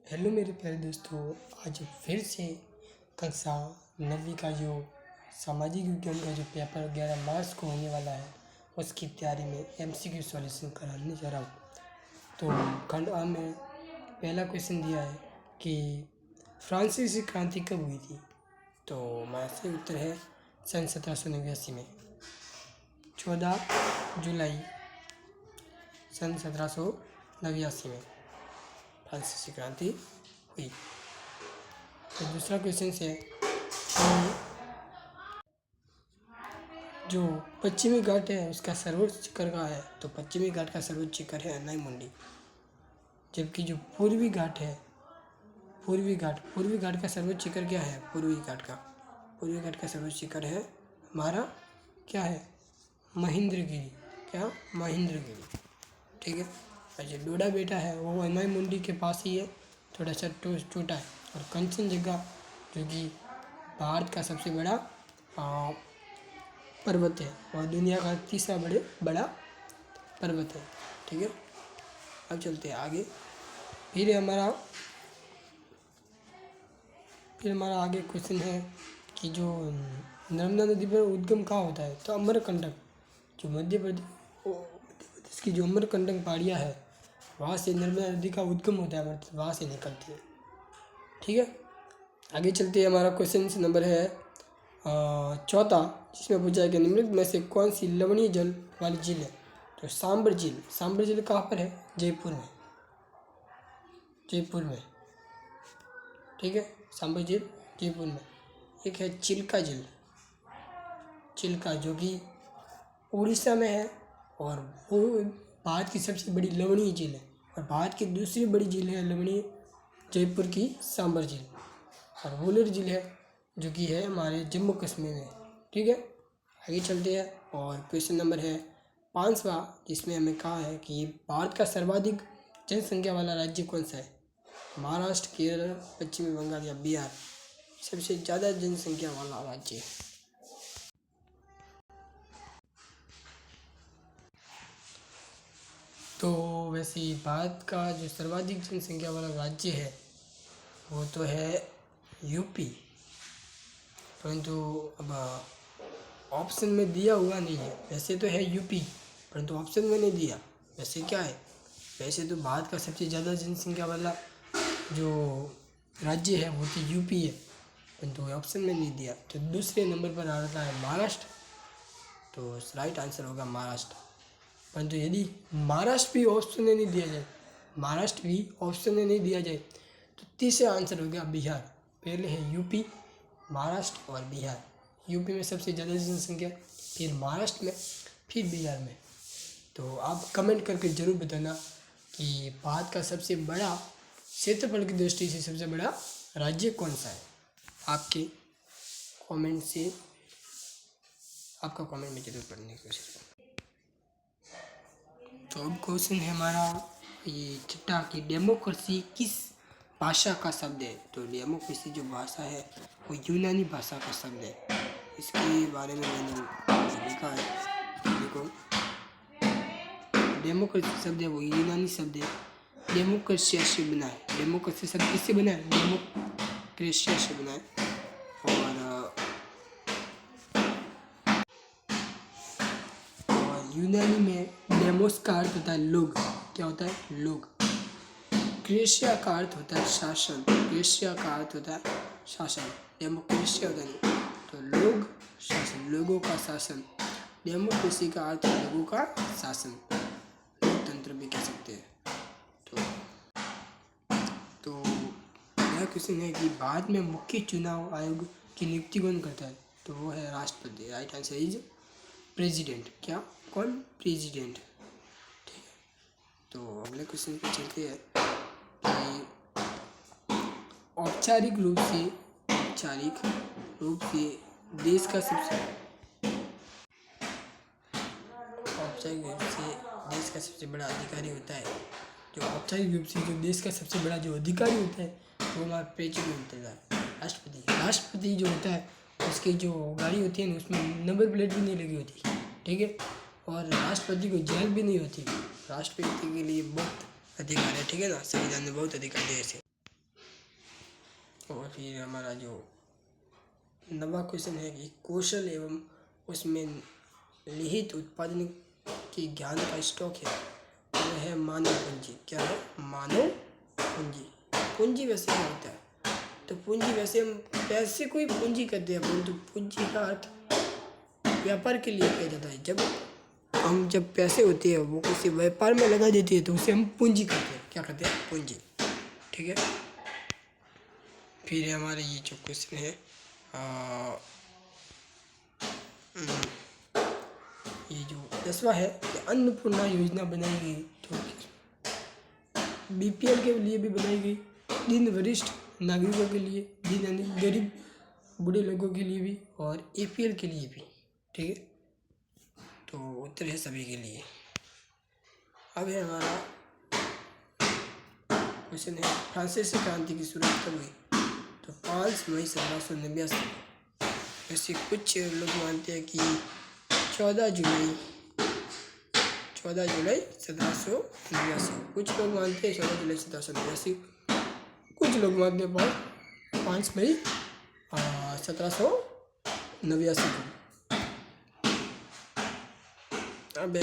Hello मेरे प्यारे दोस्तों, आज फिर से कक्षा 9वीं का जो सामाजिक विज्ञान का जो पेपर 11 मार्च को होने वाला है उसकी तैयारी में एमसीक्यू सॉल्यूशन कराने जा रहा हूँ। तो खंड आ में पहला क्वेश्चन दिया है कि फ्रांसीसी क्रांति कब हुई थी। तो हमारा सही उत्तर है सन 1789 में, 14 जुलाई सन 1789 में फ्रांसीसी क्रांति हुई। तो दूसरा क्वेश्चन है कि जो पश्चिमी घाट है उसका सर्वोच्च शिखर कहाँ है। तो पश्चिमी घाट का सर्वोच्च शिखर है अनाईमुंडी, जबकि जो पूर्वी घाट का सर्वोच्च शिखर क्या है। पूर्वी घाट का सर्वोच्च शिखर है हमारा क्या है, महेंद्रगिरी। ठीक है। और जो डोडा बेटा है वो अनाईमुंडी के पास ही है, थोड़ा सा छोटा है। और कंचनजंगा जो कि भारत का सबसे बड़ा पर्वत है और दुनिया का तीसरा बड़ा पर्वत है। ठीक है। अब चलते हैं आगे। फिर हमारा आगे क्वेश्चन है कि जो नर्मदा नदी पर उद्गम कहाँ होता है। तो अमरकंटक, जो मध्य प्रदेश की जो अमरकंटक पहाड़ियाँ है वहाँ से नर्मदा नदी का उद्गम होता है, मतलब वहाँ से निकलती है। ठीक है। आगे चलते हैं। हमारा क्वेश्चन नंबर है चौथा, जिसमें पूछा है कि निम्नलिखित में से कौन सी लवणीय जल वाली झील है। तो सांबर झील कहाँ पर है, जयपुर में। ठीक है। सांबर झील जयपुर में। एक है चिल्का जो कि उड़ीसा में है और वो भारत की सबसे बड़ी लवणीय झील है। और भारत की दूसरी बड़ी झील है लवणीय जयपुर की सांबर झील। और वुलर झील है जो कि है हमारे जम्मू कश्मीर में। ठीक है। आगे चलते हैं और क्वेश्चन नंबर है 5वां, जिसमें हमें कहा है कि भारत का सर्वाधिक जनसंख्या वाला राज्य कौन सा है। महाराष्ट्र, केरल, पश्चिमी बंगाल या बिहार सबसे ज़्यादा जनसंख्या वाला राज्य है। तो वैसे भारत का जो सर्वाधिक जनसंख्या वाला राज्य है वो तो है यूपी, परंतु अब ऑप्शन में दिया हुआ नहीं है। वैसे तो है यूपी, परंतु ऑप्शन में नहीं दिया। वैसे क्या है, वैसे तो भारत का सबसे ज़्यादा जनसंख्या वाला जो राज्य है वो तो यूपी है, परंतु ऑप्शन में नहीं दिया। तो दूसरे नंबर पर आ रहा है महाराष्ट्र। तो राइट आंसर होगा महाराष्ट्र। परंतु यदि महाराष्ट्र भी ऑप्शन में नहीं दिया जाए तो तीसरा आंसर हो गया बिहार। पहले है यूपी, महाराष्ट्र और बिहार। यूपी में सबसे ज़्यादा जनसंख्या, फिर महाराष्ट्र में, फिर बिहार में। तो आप कमेंट करके ज़रूर बताना कि भारत का सबसे बड़ा क्षेत्रफल की दृष्टि से सबसे बड़ा राज्य कौन सा है। आपका कमेंट में जरूर पढ़ने की कोशिश करें। तो अब क्वेश्चन है हमारा ये छठा कि डेमोक्रेसी किस भाषा का शब्द है। तो डेमोक्रेसी जो भाषा है वो यूनानी भाषा का शब्द है। इसके बारे में मैंने लिखा है। देखो, डेमोक्रेसी शब्द है वो यूनानी शब्द है, डेमोक्रेसिया से बना है। डेमोक्रेसी शब्द किससे बना है, डेमोक्रेसिया से बना है। और यूनानी में डेमोस का अर्थ होता है लोग। क्या होता है, लोग। क्रेशिया का अर्थ होता है शासन। डेमोक्रेशिया होता है तो लोग, शासन, लोगों का शासन। डेमोक्रेसी का अर्थ है लोगों का शासन, लोकतंत्र भी कह सकते हैं। तो यह क्वेश्चन है कि भारत में मुख्य चुनाव आयोग की नियुक्ति कौन करता है। तो वो है राष्ट्रपति। Right answer is president. President. ठीक है। तो अगले क्वेश्चन पे चलते हैं कि औपचारिक रूप से देश का सबसे बड़ा अधिकारी होता है। जो औपचारिक रूप से जो देश का सबसे बड़ा जो अधिकारी होता है वो हमारा प्रेसिडेंट होता है, राष्ट्रपति जो होता है उसकी जो गाड़ी होती है ना उसमें नंबर प्लेट भी नहीं लगी होती। ठीक है। और राष्ट्रपति को जेल भी नहीं होती। राष्ट्रपति के लिए बहुत अधिकार है। ठीक है ना, संविधान में बहुत अधिकार दिए थे। और फिर हमारा जो नवा क्वेश्चन है कि कौशल एवं उसमें निहित उत्पादन के ज्ञान का स्टॉक है, वह है मानव पूंजी। क्या है? मानव पूंजी। पूंजी वैसे क्या होता है? तो पूंजी वैसे हम पैसे को ही पूंजी कहते हैं, परंतु पूंजी का अर्थ व्यापार के लिए किया जाता है। जब पैसे होते हैं वो किसी व्यापार में लगा देते हैं तो उसे हम पूंजी कहते हैं। क्या कहते हैं? पूंजी। ठीक है। फिर हमारे ये जो क्वेश्चन है ये जो 10वां है कि अन्नपूर्णा योजना बनाई गई, जो बीपीएल के लिए भी बनाई गई, दीन वरिष्ठ नागरिकों के लिए, दीन यानी गरीब बूढ़े लोगों के लिए भी, और एपीएल के लिए भी। ठीक है। तो उत्तर है सभी के लिए। अब है हमारा क्वेश्चन है फ्रांसीसी क्रांति की शुरुआत कब हुई? तो 5 मई 1789। वैसे कुछ लोग मानते हैं कि 14 जुलाई 1789। कुछ लोग मानते हैं 14 जुलाई 1789। कुछ लोग मानते हैं 5 मई 1789 को। अब